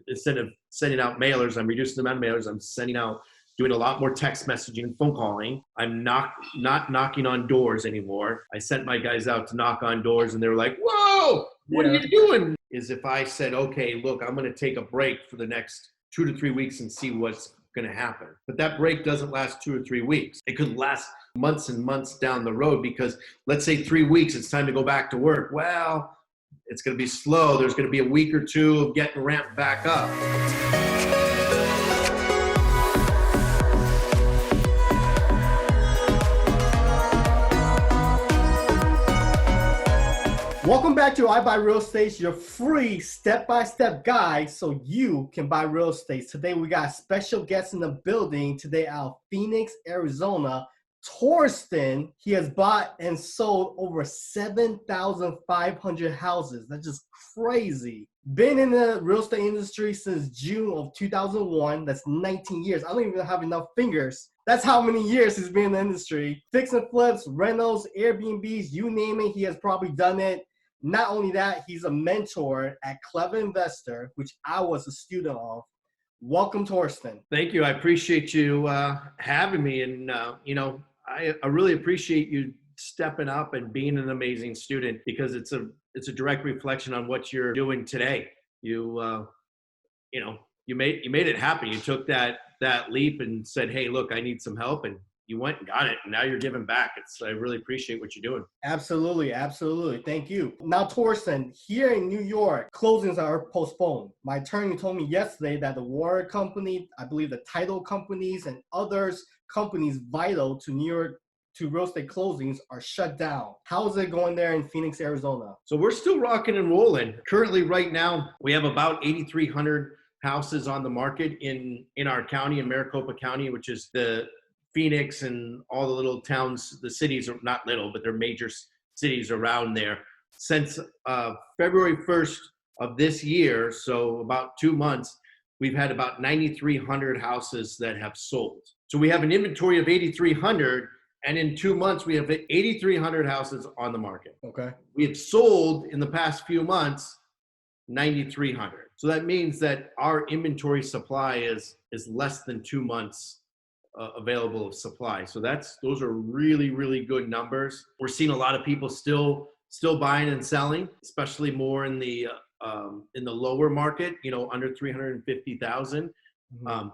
instead of sending out mailers, I'm reducing the amount of mailers. I'm doing a lot more text messaging and phone calling. I'm not knocking on doors anymore. I sent my guys out to knock on doors and they were like, whoa, what are you doing? Is if I said, okay, look, I'm going to take a break for the next 2 to 3 weeks and see what's going to happen. But that break doesn't last 2 or 3 weeks. It could last months and months down the road, because let's say 3 weeks, it's time to go back to work. Well, it's going to be slow. There's going to be a week or two of getting ramped back up. Welcome back to I Buy Real Estate, your free step-by-step guide so you can buy real estate. Today we got special guests in the building. Today out of Phoenix, Arizona, Torsten. He has bought and sold over 7,500 houses. That's just crazy. Been in the real estate industry since June of 2001. That's 19 years. I don't even have enough fingers. That's how many years he's been in the industry. Fix and flips, rentals, Airbnbs, you name it, he has probably done it. Not only that, he's a mentor at Clever Investor, which I was a student of. Welcome, Torsten. Thank you. I appreciate you having me. And, I really appreciate you stepping up and being an amazing student, because it's a direct reflection on what you're doing today. You made it happen. You took that leap and said, hey, look, I need some help. And you went and got it, and now you're giving back. I really appreciate what you're doing. Absolutely, absolutely. Thank you. Now, Torsten, here in New York, closings are postponed. My attorney told me yesterday that the water company, I believe the title companies and others companies vital to New York to real estate closings are shut down. How is it going there in Phoenix, Arizona? So we're still rocking and rolling. Currently, right now, we have about 8,300 houses on the market in our county, in Maricopa County, which is the Phoenix and all the little towns. The cities are not little, but they're major cities around there. Since February 1st of this year, so about 2 months, we've had about 9,300 houses that have sold. So we have an inventory of 8,300, and in 2 months, we have 8,300 houses on the market. Okay. We have sold in the past few months 9,300. So that means that our inventory supply is less than 2 months available of supply. So those are really, really good numbers. We're seeing a lot of people still buying and selling, especially more in the lower market, under 350,000.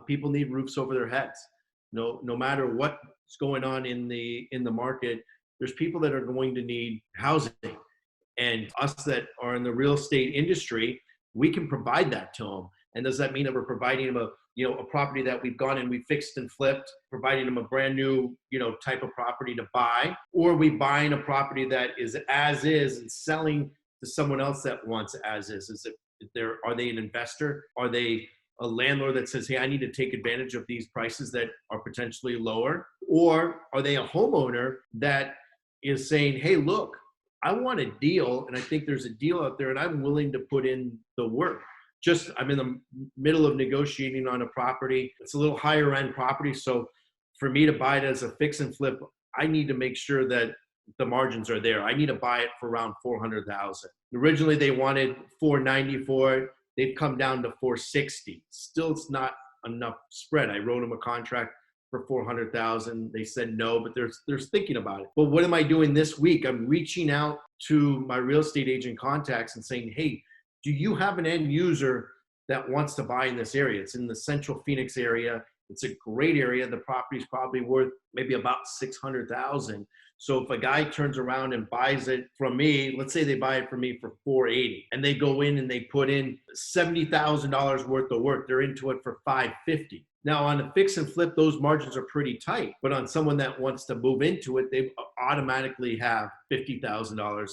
People need roofs over their heads. No matter what's going on in the market, there's people that are going to need housing. And us that are in the real estate industry, we can provide that to them. And does that mean that we're providing them a property that we've gone and we fixed and flipped, providing them a brand new, type of property to buy? Or are we buying a property that is as is and selling to someone else that wants as is? Are they an investor? Are they a landlord that says, hey, I need to take advantage of these prices that are potentially lower? Or are they a homeowner that is saying, hey, look, I want a deal, and I think there's a deal out there, and I'm willing to put in the work. I'm in the middle of negotiating on a property. It's a little higher end property. So for me to buy it as a fix and flip, I need to make sure that the margins are there. I need to buy it for around $400,000. Originally they wanted $490 for it. They've come down to $460. Still, it's not enough spread. I wrote them a contract for $400,000. They said no, but they're thinking about it. But what am I doing this week? I'm reaching out to my real estate agent contacts and saying, hey, do you have an end user that wants to buy in this area? It's in the central Phoenix area. It's a great area. The property's probably worth maybe about $600,000. So if a guy turns around and buys it from me, let's say they buy it from me for $480, and they go in and they put in $70,000 worth of work, they're into it for $550. Now on a fix and flip, those margins are pretty tight, but on someone that wants to move into it, they automatically have $50,000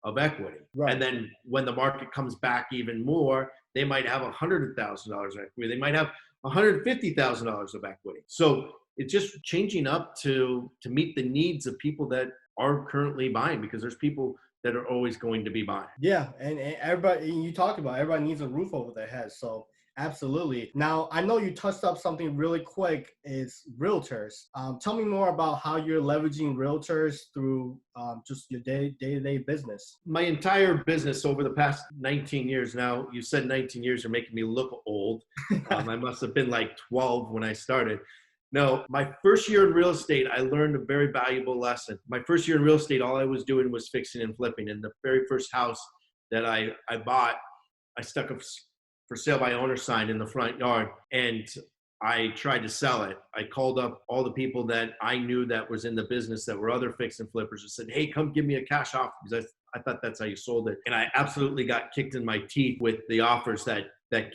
of equity. Right. And then when the market comes back even more, they might have $100,000 of equity. They might have $150,000 of equity. So it's just changing up to meet the needs of people that are currently buying, because there's people that are always going to be buying. Yeah, and everybody, you talked about, everybody needs a roof over their head. So Absolutely. Now, I know you touched up something really quick is realtors. Tell me more about how you're leveraging realtors through just your day-to-day business. My entire business over the past 19 years now, you said 19 years, are making me look old. I must have been like 12 when I started. No, my first year in real estate, I learned a very valuable lesson. My first year in real estate, all I was doing was fixing and flipping. And the very first house that I bought, I stuck a for sale by owner sign in the front yard, and I tried to sell it. I called up all the people that I knew that was in the business that were other fix and flippers and said, hey, come give me a cash offer, because I thought that's how you sold it. And I absolutely got kicked in my teeth with the offers that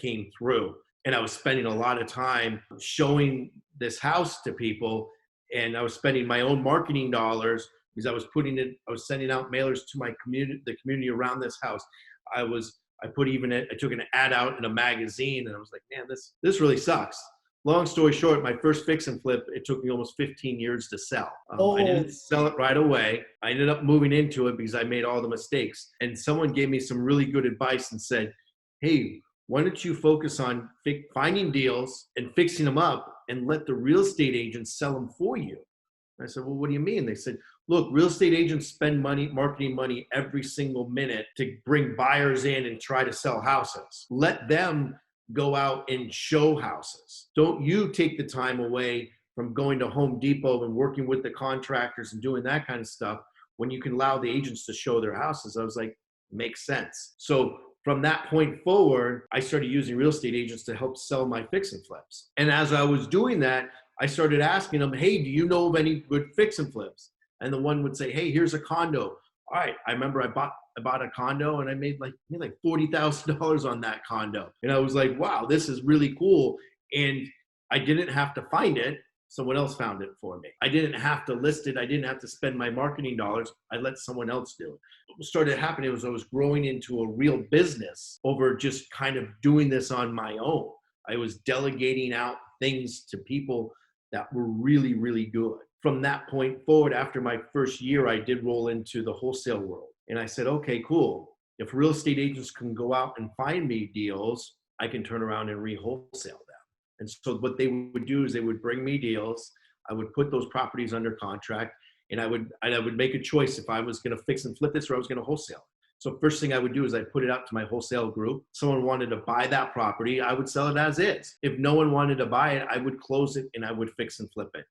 came through. And I was spending a lot of time showing this house to people, and I was spending my own marketing dollars because I was sending out mailers to my community, the community around this house. I took an ad out in a magazine, and I was like, man, this really sucks. Long story short, my first fix and flip, it took me almost 15 years to sell. I didn't sell it right away. I ended up moving into it because I made all the mistakes. And someone gave me some really good advice and said, hey, why don't you focus on finding deals and fixing them up and let the real estate agents sell them for you? I said, well, what do you mean? They said, look, real estate agents spend money, marketing money every single minute to bring buyers in and try to sell houses. Let them go out and show houses. Don't you take the time away from going to Home Depot and working with the contractors and doing that kind of stuff when you can allow the agents to show their houses. I was like, makes sense. So from that point forward, I started using real estate agents to help sell my fix and flips. And as I was doing that, I started asking them, hey, do you know of any good fix and flips? And the one would say, hey, here's a condo. All right, I remember I bought a condo and I made like $40,000 on that condo. And I was like, wow, this is really cool. And I didn't have to find it. Someone else found it for me. I didn't have to list it. I didn't have to spend my marketing dollars. I let someone else do it. What started happening was I was growing into a real business over just kind of doing this on my own. I was delegating out things to people that were really, really good. From that point forward, after my first year, I did roll into the wholesale world. And I said, okay, cool. If real estate agents can go out and find me deals, I can turn around and re-wholesale them. And so what they would do is they would bring me deals. I would put those properties under contract, and I would make a choice if I was going to fix and flip this or I was going to wholesale. So first thing I would do is I put it out to my wholesale group. Someone wanted to buy that property, I would sell it as is. If no one wanted to buy it, I would close it and I would fix and flip it.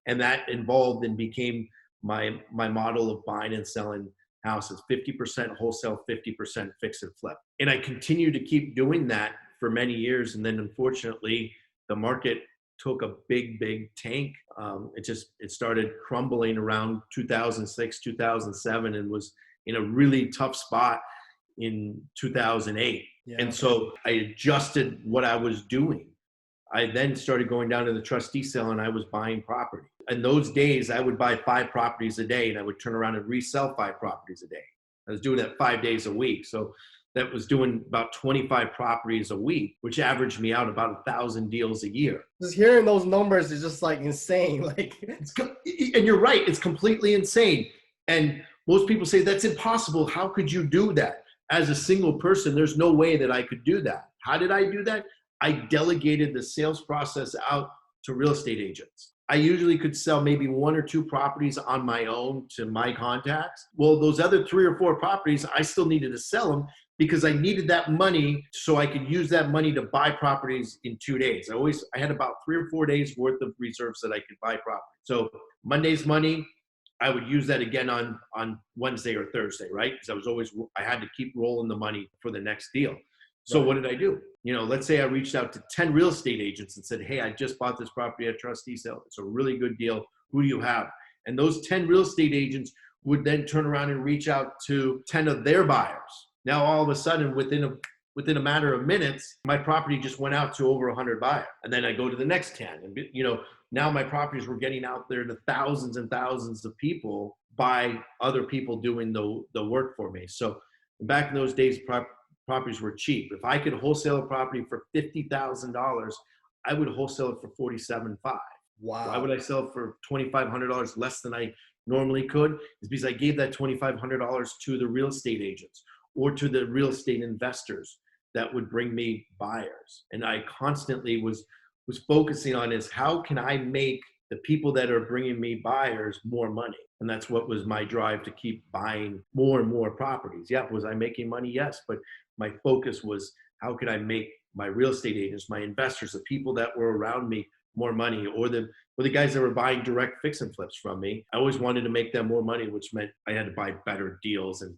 And that involved and became my model of buying and selling houses, 50% wholesale, 50% fix and flip. And I continued to keep doing that for many years. And then unfortunately, the market took a big tank. It started crumbling around 2006, 2007, and was in a really tough spot in 2008. Yeah. And so I adjusted what I was doing. I then started going down to the trustee sale and I was buying property. In those days, I would buy 5 properties a day and I would turn around and resell 5 properties a day. I was doing that 5 days a week. So that was doing about 25 properties a week, which averaged me out about 1,000 deals a year. Just hearing those numbers is just like insane. And you're right, it's completely insane. And most people say that's impossible. How could you do that? As a single person, there's no way that I could do that. How did I do that? I delegated the sales process out to real estate agents. I usually could sell maybe 1 or 2 properties on my own to my contacts. Well, those other 3 or 4 properties, I still needed to sell them because I needed that money so I could use that money to buy properties in 2 days. I had about 3 or 4 days worth of reserves that I could buy property. So Monday's money, I would use that again on Wednesday or Thursday, right? Because I had to keep rolling the money for the next deal. So what did I do? Let's say I reached out to 10 real estate agents and said, hey, I just bought this property at trustee sale. It's a really good deal. Who do you have? And those 10 real estate agents would then turn around and reach out to 10 of their buyers. Now, all of a sudden, within a matter of minutes, my property just went out to over 100 buyers. And then I go to the next 10. And, now my properties were getting out there to thousands and thousands of people by other people doing the work for me. So back in those days, properties were cheap. If I could wholesale a property for $50,000, I would wholesale it for $47,500. Wow. Why would I sell it for $2,500 less than I normally could? It's because I gave that $2,500 to the real estate agents or to the real estate investors that would bring me buyers. And I constantly was focusing on is how can I make the people that are bringing me buyers more money? And that's what was my drive to keep buying more and more properties. Yeah, was I making money? Yes, but my focus was how could I make my real estate agents, my investors, the people that were around me more money, or the guys that were buying direct fix and flips from me. I always wanted to make them more money, which meant I had to buy better deals and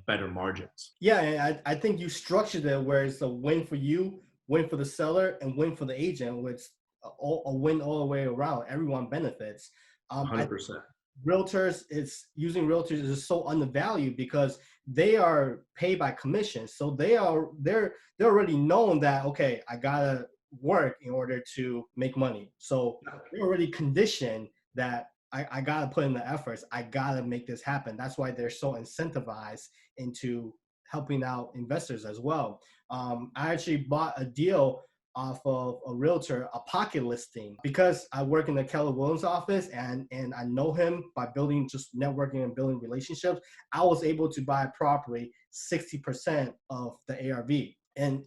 better margins. Yeah, and I think you structured it where it's a win for you, win for the seller, and win for the agent, which a win all the way around. Everyone benefits. I 100%. Realtors is so undervalued because they are paid by commission. So they're already known that, okay, I gotta work in order to make money. So they're already conditioned that I gotta put in the efforts. I gotta make this happen. That's why they're so incentivized into helping out investors as well. I actually bought a deal off of a realtor, a pocket listing, because I work in the Keller Williams office and I know him by building, just networking and building relationships. I was able to buy property 60% of the ARV. And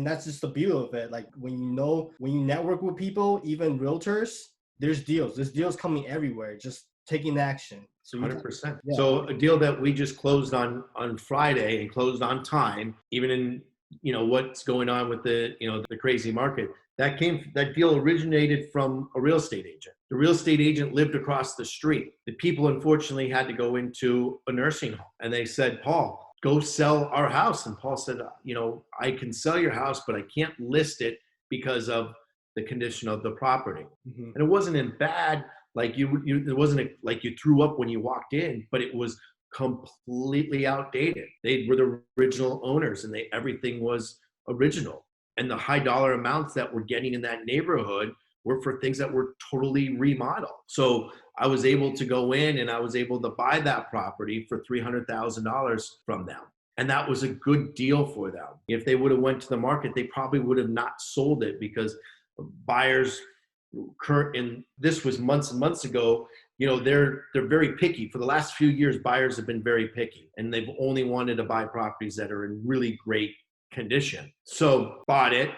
that's just the beauty of it. Like when you network with people, even realtors, there's deals coming everywhere, just taking action. So 100%. yeah. So a deal that we just closed on Friday and closed on time, even in what's going on with the crazy market. That deal originated from a real estate agent. The real estate agent lived across the street. The people unfortunately had to go into a nursing home, and they said, Paul, go sell our house. And Paul said, I can sell your house, but I can't list it because of the condition of the property. Mm-hmm. And it wasn't in bad, like it wasn't like you threw up when you walked in, but it was completely outdated. They were the original owners and everything was original. And the high dollar amounts that we're getting in that neighborhood were for things that were totally remodeled. So I was able to go in and I was able to buy that property for $300,000 from them. And that was a good deal for them. If they would have went to the market, they probably would have not sold it because buyers and this was months and months ago, they're very picky. For the last few years, buyers have been very picky and they've only wanted to buy properties that are in really great condition. So bought it,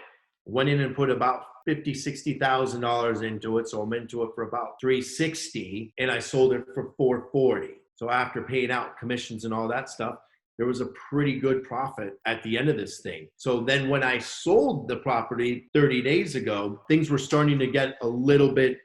went in and put about $50,000-$60,000 into it. So I'm into it for about $360 and I sold it for $440. So after paying out commissions and all that stuff, there was a pretty good profit at the end of this thing. So then when I sold the property 30 days ago, things were starting to get a little bit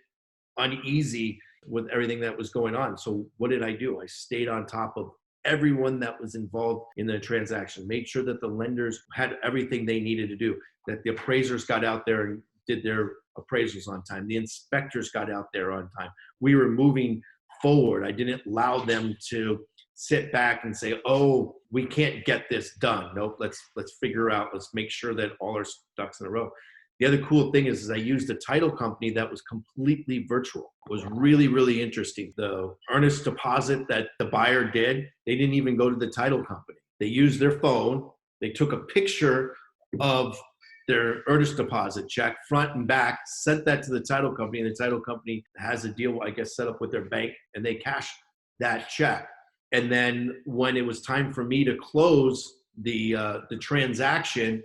uneasy with everything that was going on. So what did I do? I stayed on top of everyone that was involved in the transaction, made sure that the lenders had everything they needed to do, that the appraisers got out there and did their appraisals on time. The inspectors got out there on time. We were moving forward. I didn't allow them to sit back and say, oh, we can't get this done. Nope, let's figure out, let's make sure that all our ducks in a row. The other cool thing is I used a title company that was completely virtual. It was really, really interesting. The earnest deposit that the buyer did, they didn't even go to the title company. They used their phone. They took a picture of their earnest deposit check, front and back, sent that to the title company, and the title company has a deal, I guess, set up with their bank, and they cashed that check. And then when it was time for me to close the transaction,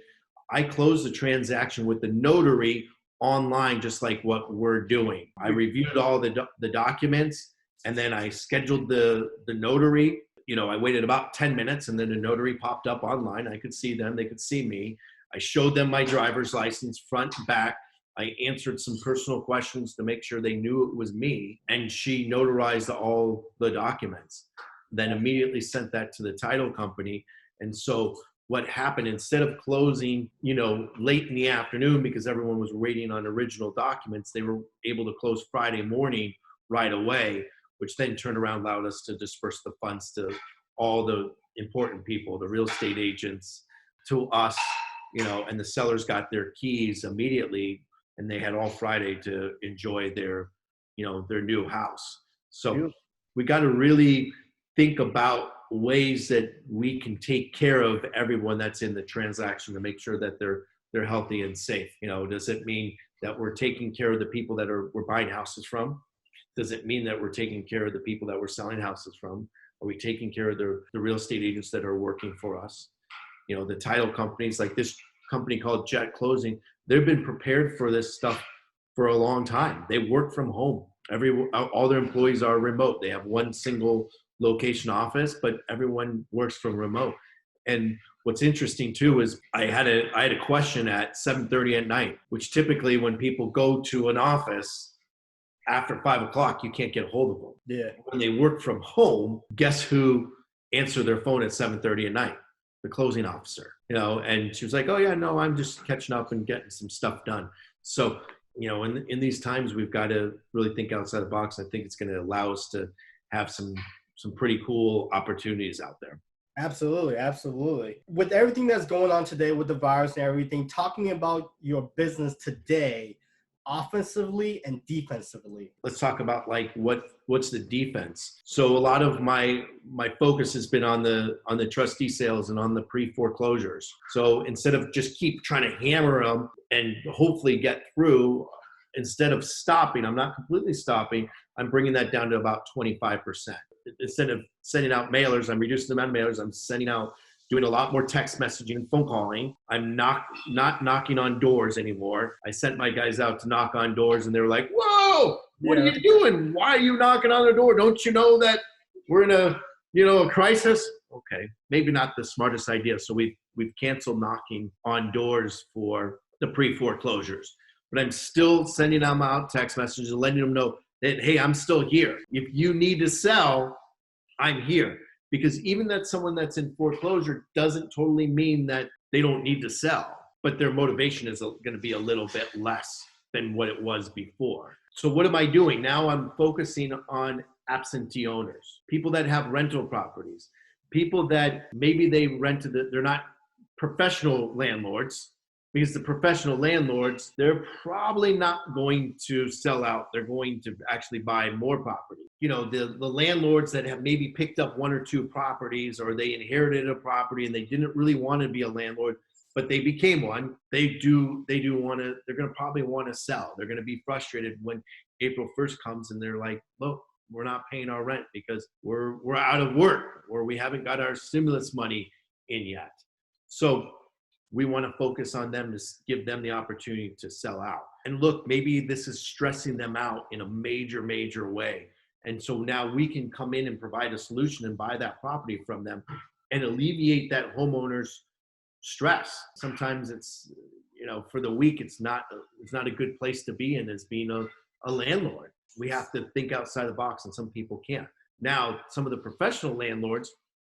I closed the transaction with the notary online, just like what we're doing. I reviewed all the documents, and then I scheduled the notary. I waited about 10 minutes, and then the notary popped up online. I could see them. They could see me. I showed them my driver's license, front and back. I answered some personal questions to make sure they knew it was me, and she notarized all the documents. Then immediately sent that to the title company. And so what happened, instead of closing, late in the afternoon because everyone was waiting on original documents, they were able to close Friday morning right away, which then turned around, allowed us to disperse the funds to all the important people, the real estate agents, to us, and the sellers got their keys immediately, and they had all Friday to enjoy their new house. So we got to really think about ways that we can take care of everyone that's in the transaction to make sure that they're healthy and safe. Does it mean that we're taking care of the people that we're buying houses from? Does it mean that we're taking care of the people that we're selling houses from? Are we taking care of the real estate agents that are working for us? The title companies, like this company called Jet Closing. They've been prepared for this stuff for a long time. They work from home. All their employees are remote. They have one single location office, but everyone works from remote. And what's interesting too is I had a question at 7:30 at night, which typically when people go to an office after 5 o'clock, you can't get a hold of them. Yeah. When they work from home, guess who answered their phone at 7:30 at night? The closing officer, and she was like, oh yeah, no, I'm just catching up and getting some stuff done. So, in these times, we've got to really think outside the box. I think it's going to allow us to have some pretty cool opportunities out there. Absolutely, absolutely. With everything that's going on today with the virus and everything, talking about your business today, offensively and defensively. Let's talk about like what's the defense. So a lot of my focus has been on the trustee sales and on the pre-foreclosures. So instead of just keep trying to hammer them and hopefully get through, instead of stopping, I'm not completely stopping, I'm bringing that down to about 25%. Instead of sending out mailers, I'm reducing the amount of mailers. I'm doing a lot more text messaging and phone calling. I'm not knocking on doors anymore. I sent my guys out to knock on doors and they were like, whoa, what are you doing? Why are you knocking on the door? Don't you know that we're in a crisis? Okay, maybe not the smartest idea. So we've canceled knocking on doors for the pre-foreclosures, but I'm still sending them out text messages and letting them know that, hey, I'm still here. If you need to sell, I'm here. Because even that someone that's in foreclosure doesn't totally mean that they don't need to sell, but their motivation is going to be a little bit less than what it was before. So what am I doing? Now I'm focusing on absentee owners, people that have rental properties, people that maybe they rented it, they're not professional landlords, because the professional landlords, they're probably not going to sell out. They're going to actually buy more property. The landlords that have maybe picked up one or two properties, or they inherited a property and they didn't really want to be a landlord, but they became one. They're going to probably want to sell. They're going to be frustrated when April 1st comes and they're like, look, we're not paying our rent because we're out of work, or we haven't got our stimulus money in yet. So we want to focus on them to give them the opportunity to sell out. And look, maybe this is stressing them out in a major, major way. And so now we can come in and provide a solution and buy that property from them and alleviate that homeowner's stress. Sometimes it's, for the week, it's not a good place to be in as being a landlord. We have to think outside the box, and some people can't. Now, some of the professional landlords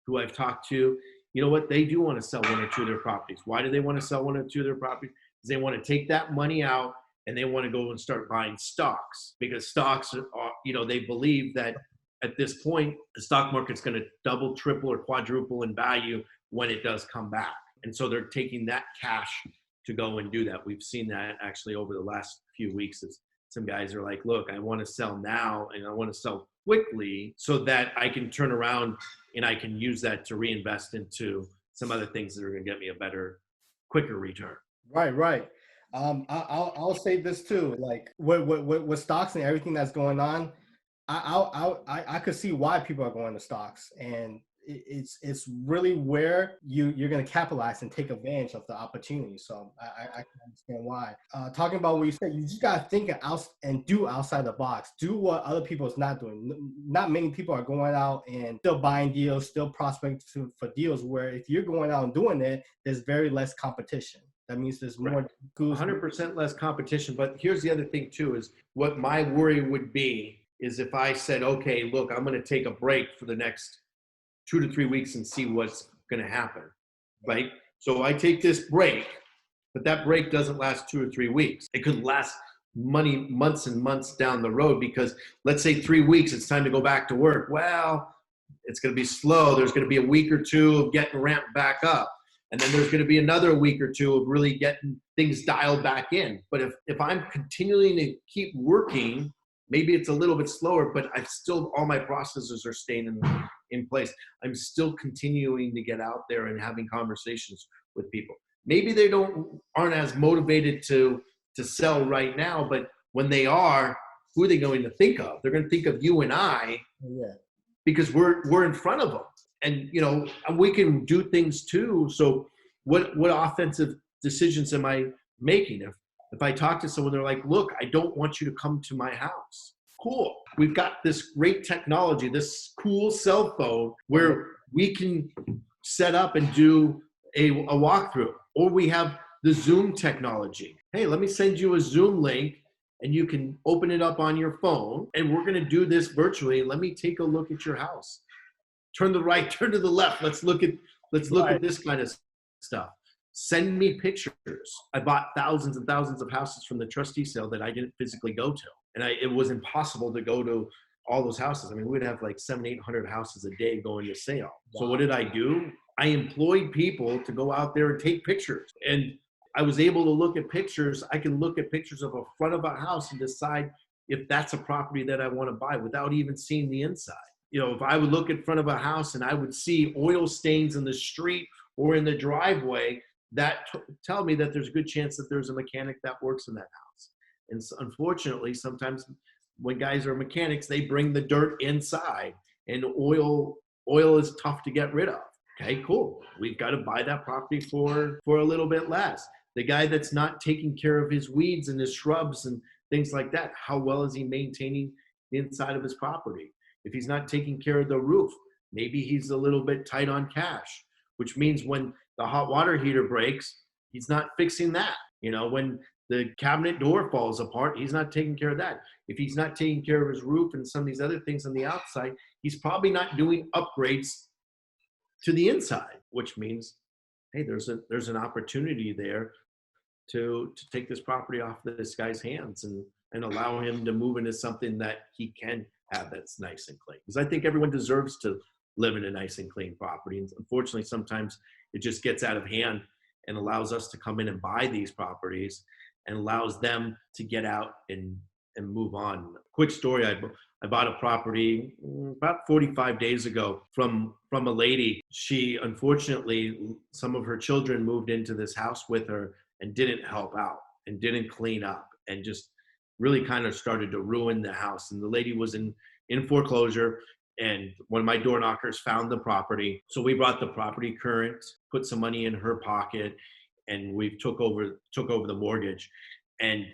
who I've talked to, you know what? They do want to sell one or two of their properties. Why do they want to sell one or two of their properties? Because they want to take that money out and they want to go and start buying stocks, because stocks are, they believe that at this point, the stock market's going to double, triple, or quadruple in value when it does come back. And so they're taking that cash to go and do that. We've seen that actually over the last few weeks. As some guys are like, look, I want to sell now and I want to sell quickly so that I can turn around and I can use that to reinvest into some other things that are going to get me a better, quicker return. Right. I'll say this too. Like with stocks and everything that's going on, I could see why people are going to stocks, and it's really where you're going to capitalize and take advantage of the opportunity. So I can understand why. Talking about what you said, you just got to think out and do outside the box. Do what other people is not doing. Not many people are going out and still buying deals, still prospecting for deals, where if you're going out and doing it, there's very less competition. That means there's more. 100% less competition. But here's the other thing too, is what my worry would be is if I said, okay, look, I'm going to take a break for the next 2 to 3 weeks and see what's going to happen, right? So I take this break, but that break doesn't last 2 or 3 weeks. It could last months and months down the road, because let's say 3 weeks, it's time to go back to work. Well, it's going to be slow. There's going to be a week or two of getting ramped back up. And then there's going to be another week or two of really getting things dialed back in. But if I'm continuing to keep working, maybe it's a little bit slower, but all my processes are staying in place. I'm still continuing to get out there and having conversations with people. Maybe they aren't as motivated to sell right now, but when they are, who are they going to think of? They're going to think of you and I, because we're in front of them. And we can do things too. So what offensive decisions am I making? If I talk to someone, they're like, look, I don't want you to come to my house. Cool. We've got this great technology, this cool cell phone where we can set up and do a walkthrough, or we have the Zoom technology. Hey, let me send you a Zoom link and you can open it up on your phone and we're going to do this virtually. Let me take a look at your house. Turn to the right, turn to the left. Let's look at this kind of stuff. Send me pictures. I bought thousands and thousands of houses from the trustee sale that I didn't physically go to. And it was impossible to go to all those houses. I mean, we'd have like 700-800 houses a day going to sale. Wow. So what did I do? I employed people to go out there and take pictures. And I was able to look at pictures. I can look at pictures of a front of a house and decide if that's a property that I want to buy without even seeing the inside. You know, if I would look in front of a house and I would see oil stains in the street or in the driveway, that tell me that there's a good chance that there's a mechanic that works in that house. And so, unfortunately, sometimes when guys are mechanics, they bring the dirt inside, and oil is tough to get rid of. Okay, cool. We've got to buy that property for a little bit less. The guy that's not taking care of his weeds and his shrubs and things like that, how well is he maintaining the inside of his property? If he's not taking care of the roof, maybe he's a little bit tight on cash, which means when the hot water heater breaks, he's not fixing that. You know, when the cabinet door falls apart, he's not taking care of that. If he's not taking care of his roof and some of these other things on the outside, he's probably not doing upgrades to the inside, which means, hey, there's an opportunity there to take this property off this guy's hands and allow him to move into something that he can have that's nice and clean. Because I think everyone deserves to live in a nice and clean property. And unfortunately, sometimes it just gets out of hand and allows us to come in and buy these properties and allows them to get out and move on. Quick story, I bought a property about 45 days ago from a lady. She, unfortunately, some of her children moved into this house with her and didn't help out and didn't clean up and just really kind of started to ruin the house. And the lady was in foreclosure, and one of my door knockers found the property. So we brought the property current, put some money in her pocket, and we took over the mortgage. And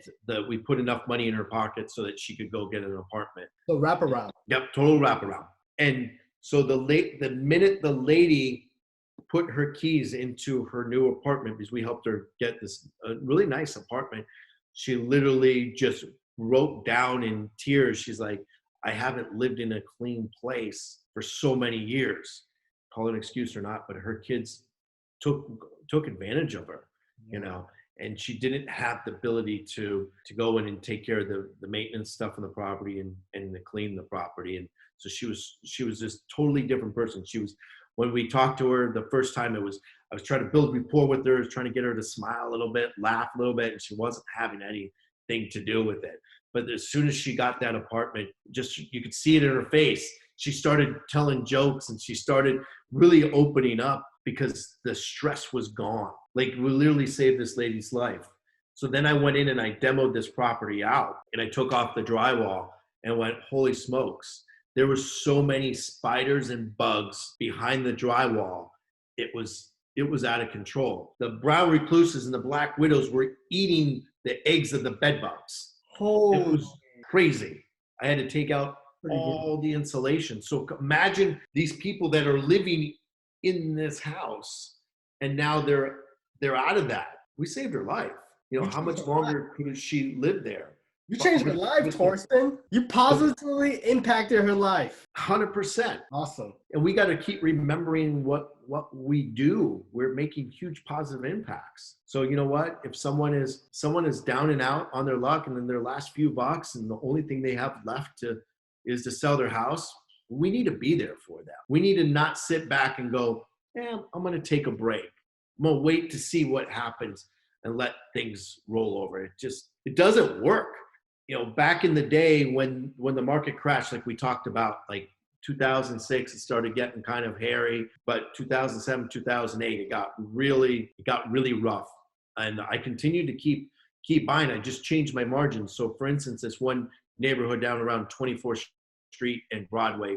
we put enough money in her pocket so that she could go get an apartment. So wraparound. Yep, total wraparound. And so the minute the lady put her keys into her new apartment, because we helped her get this really nice apartment, she literally just broke down in tears. She's like, I haven't lived in a clean place for so many years. Call it an excuse or not, but her kids took advantage of her, you know. And she didn't have the ability to go in and take care of the maintenance stuff on the property and to clean the property. And so she was this totally different person. When we talked to her the first time, I was trying to build rapport with her, trying to get her to smile a little bit, laugh a little bit, and she wasn't having anything to do with it. But as soon as she got that apartment, just you could see it in her face. She started telling jokes and she started really opening up because the stress was gone. Like, we literally saved this lady's life. So then I went in and I demoed this property out and I took off the drywall and went, holy smokes. There were so many spiders and bugs behind the drywall. It was out of control. The brown recluses and the black widows were eating the eggs of the bed bugs. It was crazy. I had to take out all the insulation. So imagine these people that are living in this house and now they're out of that. We saved her life. You know, how much longer could she live there? You changed her life, Torsten. You positively impacted her life. 100%. Awesome. And we got to keep remembering what we do. We're making huge positive impacts. So you know what? If someone is down and out on their luck and in their last few bucks and the only thing they have left is to sell their house, we need to be there for them. We need to not sit back and go, I'm going to take a break. I'm going to wait to see what happens and let things roll over. It doesn't work. You know, back in the day when the market crashed, like we talked about, like 2006, it started getting kind of hairy, but 2007, 2008, it got really rough. And I continued to keep buying. I just changed my margins. So for instance, this one neighborhood down around 24th Street and Broadway,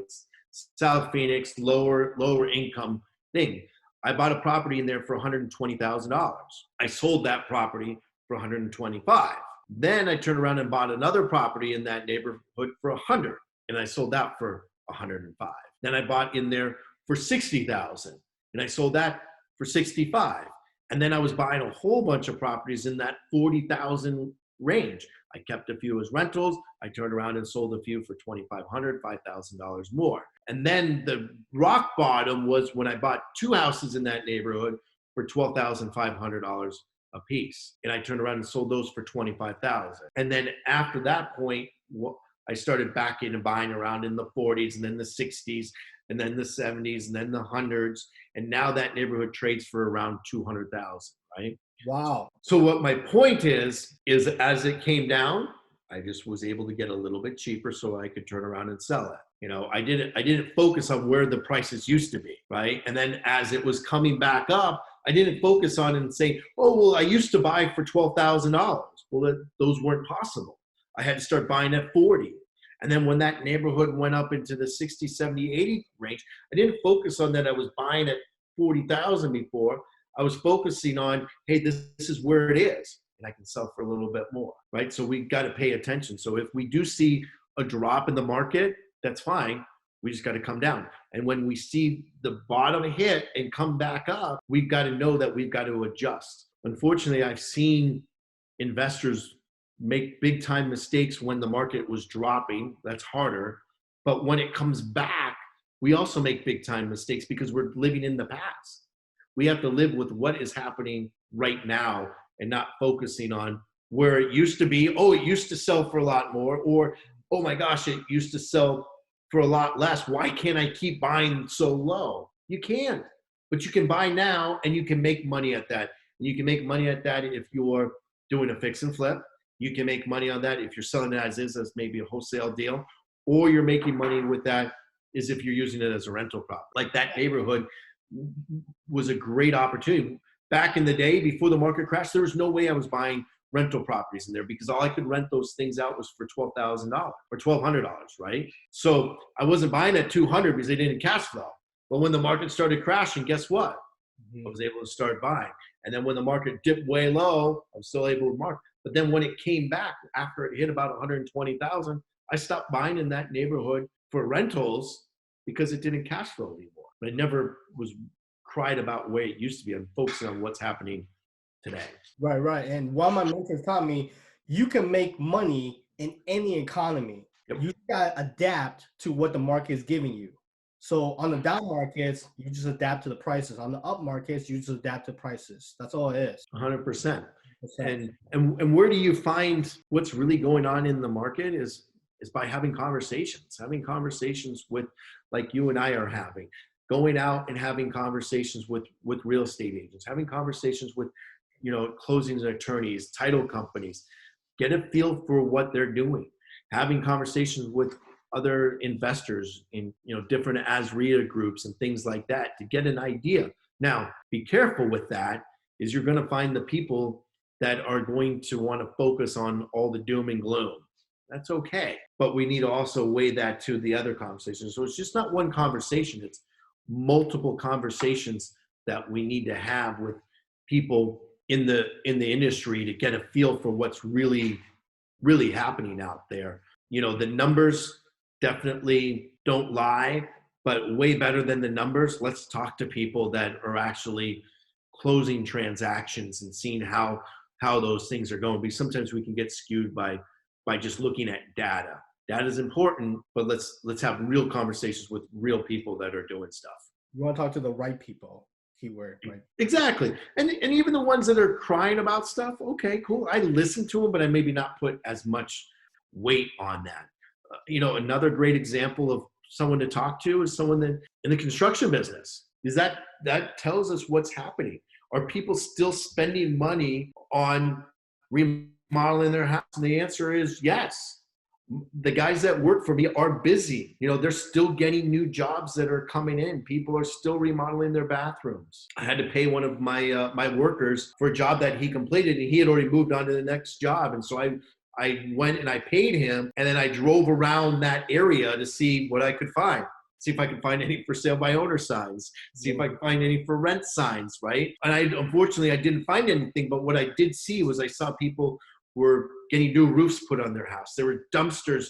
South Phoenix, lower income thing. I bought a property in there for $120,000. I sold that property for 125. Then I turned around and bought another property in that neighborhood for 100, and I sold that for 105. Then I bought in there for 60,000, and I sold that for 65. And then I was buying a whole bunch of properties in that 40,000 range. I kept a few as rentals. I turned around and sold a few for $2,500, $5,000 more. And then the rock bottom was when I bought two houses in that neighborhood for $12,500 a piece. And I turned around and sold those for $25,000. And then after that point, I started back in and buying around in the 40s and then the 60s and then the 70s and then the hundreds. And now that neighborhood trades for around 200,000, right? Wow. So what my point is as it came down, I just was able to get a little bit cheaper so I could turn around and sell it. You know, I didn't focus on where the prices used to be, right? And then as it was coming back up, I didn't focus on it and say, oh, well, I used to buy for $12,000. Well, those weren't possible. I had to start buying at 40. And then when that neighborhood went up into the 60, 70, 80 range, I didn't focus on that I was buying at 40,000 before. I was focusing on, hey, this is where it is, and I can sell for a little bit more, right? So we got to pay attention. So if we do see a drop in the market, that's fine. We just got to come down. And when we see the bottom hit and come back up, we've got to know that we've got to adjust. Unfortunately, I've seen investors make big time mistakes when the market was dropping. That's harder. But when it comes back, we also make big time mistakes because we're living in the past. We have to live with what is happening right now and not focusing on where it used to be. Oh, it used to sell for a lot more, or, oh my gosh, it used to sell for a lot less. Why can't I keep buying so low? You can't, but you can buy now and you can make money at that. And you can make money at that if you're doing a fix and flip. You can make money on that if you're selling it as is, as maybe a wholesale deal, or you're making money with that is if you're using it as a rental property. Like that neighborhood was a great opportunity. Back in the day, before the market crashed, there was no way I was buying rental properties in there because all I could rent those things out was for $12,000 or $1,200, right? So I wasn't buying at 200 because they didn't cash flow. But when the market started crashing, guess what? I was able to start buying. And then when the market dipped way low, I was still able to mark. But then when it came back after it hit about 120,000, I stopped buying in that neighborhood for rentals because it didn't cash flow anymore. But it never was cried about the way it used to be. I'm focusing on what's happening today. Right. And one of my mentors taught me, you can make money in any economy. Yep. You got to adapt to what the market is giving you. So on the down markets, you just adapt to the prices. On the up markets, you just adapt to prices. That's all it is. 100%. And where do you find what's really going on in the market is by having conversations with, like you and I are having, going out and having conversations with real estate agents, having conversations with, closings attorneys, title companies, get a feel for what they're doing, having conversations with other investors in, different ASREA groups and things like that to get an idea. Now, be careful with that, is you're going to find the people that are going to want to focus on all the doom and gloom. That's okay. But we need to also weigh that to the other conversations. So it's just not one conversation. It's multiple conversations that we need to have with people in the industry to get a feel for what's really, really happening out there. The numbers definitely don't lie, but way better than the numbers, let's talk to people that are actually closing transactions and seeing how those things are going. Because sometimes we can get skewed by just looking at data. Data is important, but let's have real conversations with real people that are doing stuff. You want to talk to the right people, keyword, right? Exactly. And even the ones that are crying about stuff, okay, cool. I listen to them, but I maybe not put as much weight on that. Another great example of someone to talk to is someone that in the construction business, is that tells us what's happening. Are people still spending money on remodeling their house? And the answer is yes. The guys that work for me are busy. They're still getting new jobs that are coming in. People are still remodeling their bathrooms. I had to pay one of my my workers for a job that he completed, and he had already moved on to the next job. And so I went and I paid him, and then I drove around that area to see what I could find. see if I can find any for sale by owner signs, see if I can find any for rent signs, right? And unfortunately, I didn't find anything, but what I did see was I saw people were getting new roofs put on their house. There were dumpsters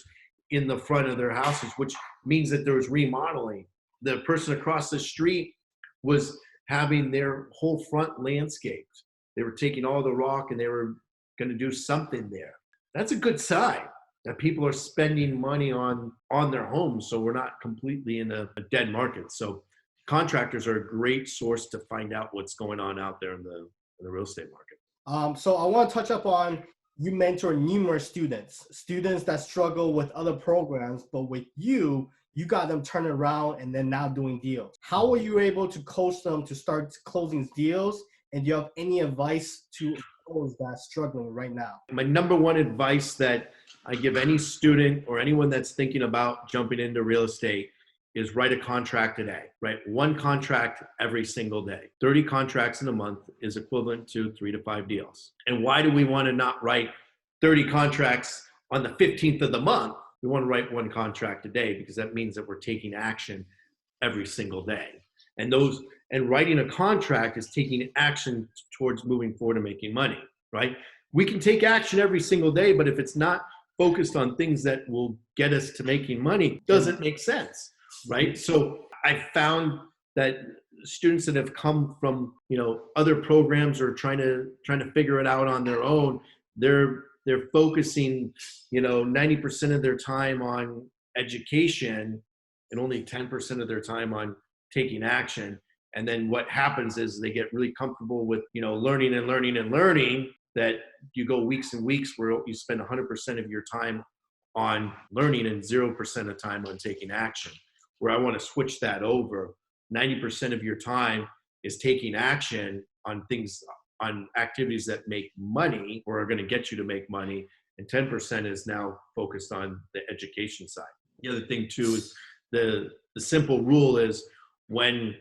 in the front of their houses, which means that there was remodeling. The person across the street was having their whole front landscaped. They were taking all the rock and they were going to do something there. That's a good sign that people are spending money on their homes, so we're not completely in a dead market. So contractors are a great source to find out what's going on out there in the real estate market. So I want to touch up on, you mentor numerous students that struggle with other programs, but with you got them turning around and then now doing deals. How were you able to coach them to start closing deals? And do you have any advice to those that are struggling right now? My number one advice that I give any student or anyone that's thinking about jumping into real estate is write a contract a day, right? One contract every single day. 30 contracts in a month is equivalent to 3 to 5 deals. And why do we want to not write 30 contracts on the 15th of the month? We want to write one contract a day because that means that we're taking action every single day. And writing a contract is taking action towards moving forward and making money, right? We can take action every single day, but if it's not focused on things that will get us to making money, it doesn't make sense, right? So I found that students that have come from, other programs or trying to figure it out on their own, they're focusing, 90% of their time on education and only 10% of their time on taking action. And then what happens is they get really comfortable with, learning and learning and learning, that you go weeks and weeks where you spend 100% of your time on learning and 0% of time on taking action. Where I want to switch that over. 90% of your time is taking action on things, on activities that make money or are going to get you to make money. And 10% is now focused on the education side. The other thing too is the simple rule is, when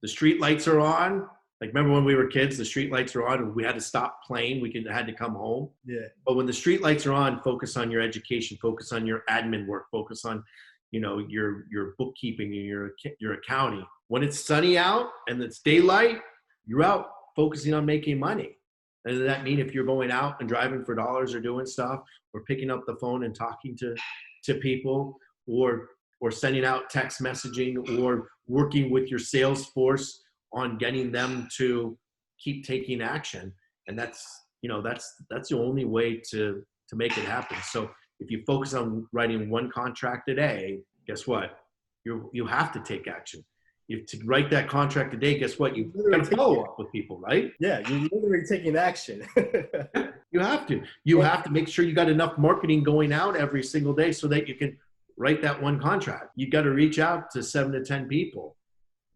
the street lights are on, like remember when we were kids, the street lights are on and we had to stop playing, had to come home. Yeah. But when the street lights are on, focus on your education, focus on your admin work, focus on, your bookkeeping and your accounting. When it's sunny out and it's daylight, you're out focusing on making money. And does that mean if you're going out and driving for dollars or doing stuff or picking up the phone and talking to people or sending out text messaging or working with your sales force on getting them to keep taking action. And that's the only way to make it happen. So if you focus on writing one contract a day, guess what? You have to take action. You have to write that contract a day. Guess what? You've got to follow up with people, right? Yeah, you're literally taking action. You have to. You have to make sure you got enough marketing going out every single day so that you can write that one contract. You got to reach out to 7 to 10 people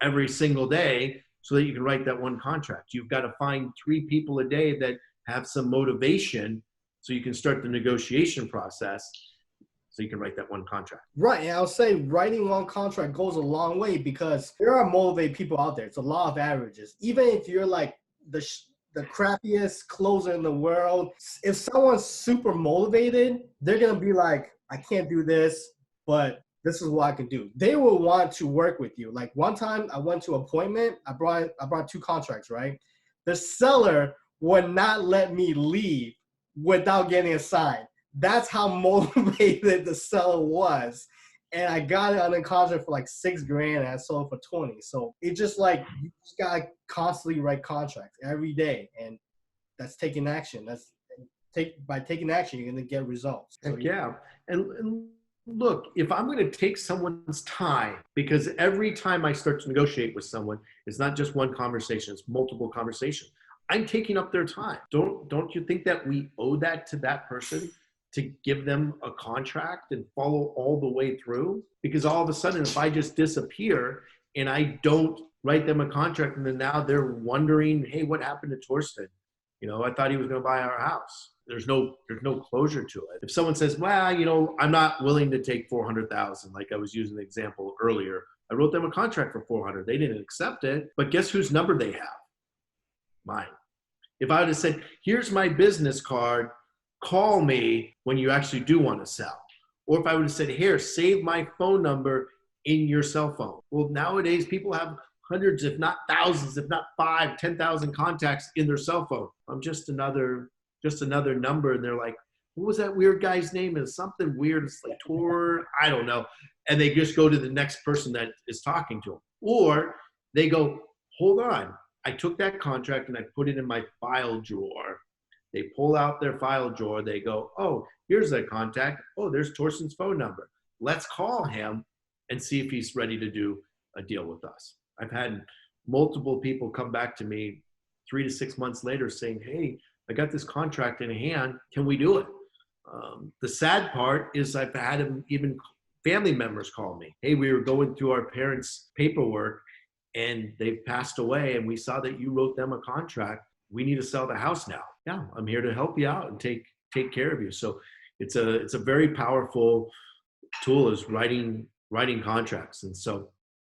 every single day so that you can write that one contract. You've got to find 3 people a day that have some motivation so you can start the negotiation process so you can write that one contract. Right. And I'll say writing one contract goes a long way because there are motivated people out there. It's a law of averages. Even if you're like the crappiest closer in the world, if someone's super motivated, they're going to be like, I can't do this, but this is what I can do. They will want to work with you. Like one time I went to an appointment, I brought 2 contracts, right? The seller would not let me leave without getting a sign. That's how motivated the seller was. And I got it under contract for like $6,000 and I sold it for 20. So it's just like, you just gotta constantly write contracts every day. And that's taking action. By taking action, you're gonna get results. So, yeah. And look, if I'm going to take someone's time, because every time I start to negotiate with someone, it's not just one conversation, it's multiple conversations. I'm taking up their time. Don't you think that we owe that to that person to give them a contract and follow all the way through? Because all of a sudden, if I just disappear and I don't write them a contract, and then now they're wondering, hey, what happened to Torsten? I thought he was going to buy our house. There's no closure to it. If someone says, well, I'm not willing to take 400,000, like I was using the example earlier, I wrote them a contract for 400. They didn't accept it, but guess whose number they have? Mine. If I would have said, here's my business card, call me when you actually do want to sell. Or if I would have said, here, save my phone number in your cell phone. Well, nowadays people have hundreds, if not thousands, if not 10,000 contacts in their cell phone. I'm just another number. And they're like, what was that weird guy's name? It's something weird. It's like Tor, I don't know. And they just go to the next person that is talking to them. Or they go, hold on. I took that contract and I put it in my file drawer. They pull out their file drawer. They go, oh, here's a contact. Oh, there's Torsten's phone number. Let's call him and see if he's ready to do a deal with us. I've had multiple people come back to me 3 to 6 months later saying, hey, I got this contract in hand. Can we do it? The sad part is I've had even family members call me. Hey, we were going through our parents' paperwork and they've passed away and we saw that you wrote them a contract. We need to sell the house now. Yeah, I'm here to help you out and take care of you. So it's a very powerful tool, is writing contracts. And so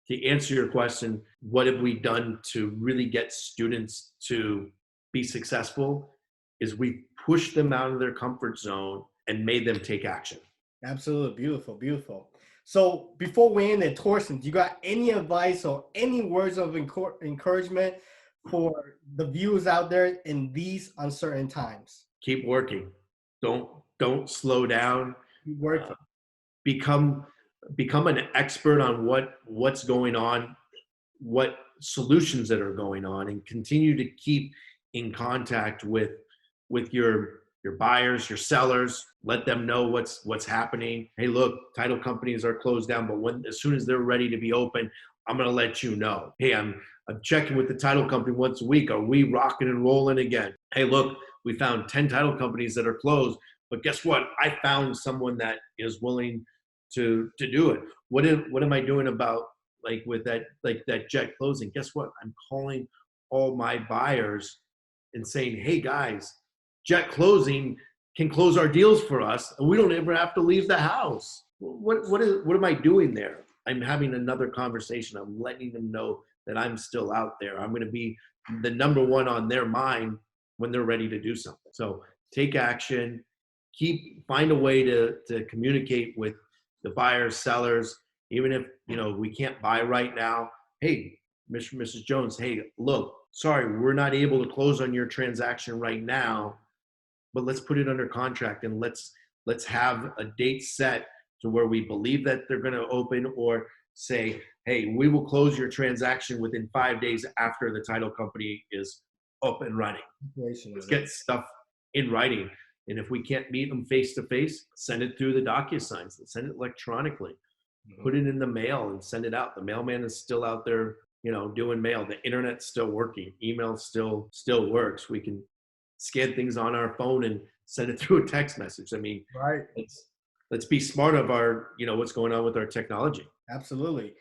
to answer your question, what have we done to really get students to be successful is we push them out of their comfort zone and made them take action. Absolutely. Beautiful. Beautiful. So before we end it, Torsten, do you got any advice or any words of encouragement for the viewers out there in these uncertain times? Keep working. Don't slow down. Keep working. Become an expert on what's going on, what solutions that are going on, and continue to keep in contact with your buyers, your sellers. Let them know what's happening. Hey, look, title companies are closed down, but as soon as they're ready to be open, I'm going to let you know. Hey, I'm checking with the title company once a week. Are we rocking and rolling again? Hey, look, we found 10 title companies that are closed, but guess what? I found someone that is willing to do it. What am I doing about that jet closing? Guess what? I'm calling all my buyers and saying, hey guys, jet closing can close our deals for us and we don't ever have to leave the house. What am I doing there? I'm having another conversation. I'm letting them know that I'm still out there. I'm going to be the number one on their mind when they're ready to do something. So take action, find a way to communicate with the buyers, sellers, even if, we can't buy right now. Hey, Mr. and Mrs. Jones, hey, look, sorry, we're not able to close on your transaction right now, but let's put it under contract and let's have a date set to where we believe that they're going to open, or say, hey, we will close your transaction within 5 days after the title company is up and running. Let's get stuff in writing. And if we can't meet them face to face, send it through the DocuSigns, send it electronically, put it in the mail and send it out. The mailman is still out there, doing mail. The internet's still working. Email still works. We can scan things on our phone and send it through a text message. I mean, right. Let's be smart of our, what's going on with our technology. Absolutely.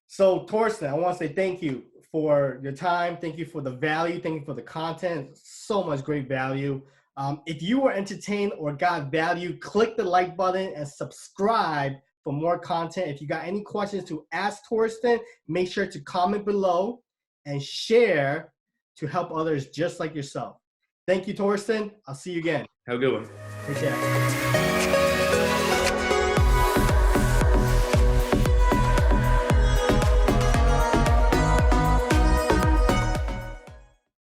So Torsten, I want to say thank you for your time. Thank you for the value. Thank you for the content. So much great value. If you were entertained or got value, click the like button and subscribe for more content. If you got any questions to ask Torsten, make sure to comment below and share to help others just like yourself. Thank you, Torsten. I'll see you again. Have a good one. Take care.